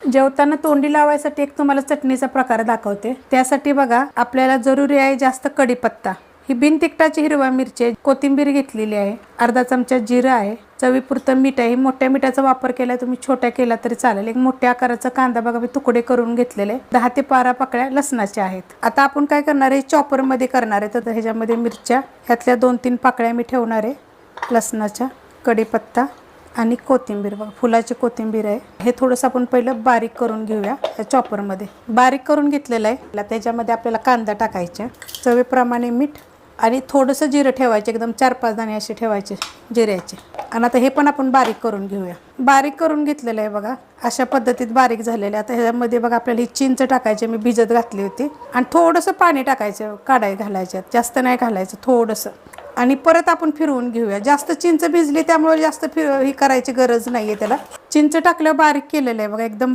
जेवताना तोंडी लावायसाठी एक तुम्हाला चटणीचा प्रकार दाखवते। त्यासाठी बघा आपल्याला जरुरी आहे जास्त कढीपत्ता, ही बिन तिखटाची हिरवा मिरची आहे, कोथिंबीर घेतलेली आहे, अर्धा चमचा जिरं आहे, चवीपुरतं मीठ आहे। मोठ्या मिठाचा वापर केला तुम्ही छोट्या केला तरी चालेल। एक मोठ्या आकाराचा कांदा बघा मी तुकडे करून घेतलेले, 10 ते 12 पाकळ्या लसणाच्या आहेत। आता आपण काय करणार आहे, चॉपर मध्ये करणार आहे। तर ह्याच्यामध्ये मिरच्या ह्यातल्या 2-3 पाकळ्या मी ठेवणार आहे लसणाच्या, कढीपत्ता आणि कोथिंबीर बघा फुलाची कोथिंबीर आहे। हे थोडंसं आपण पहिलं बारीक करून घेऊया। या चॉपर मध्ये बारीक करून घेतलेलं आहे। त्याच्यामध्ये आपल्याला कांदा टाकायचा, चवीप्रमाणे मीठ आणि थोडंसं जिरं ठेवायचे, एकदम 4-5 दाणे असे ठेवायचे जिऱ्याचे। आणि आता हे पण आपण बारीक करून घेऊया। बारीक करून घेतलेलं आहे बघा, अशा पद्धतीत बारीक झालेलं आहे। आता ह्याच्यामध्ये बघा आपल्याला ही चिंच टाकायची, मी भिजत घातली होती, आणि थोडंसं पाणी टाकायचं, घालायचं, जास्त नाही घालायचं, थोडंसं। आणि परत आपण फिरवून घेऊया। जास्त चिंच भिजली त्यामुळे जास्त ही करायची गरज नाहीये त्याला। चिंच टाकल्यावर बारीक केलेलं आहे बघा एकदम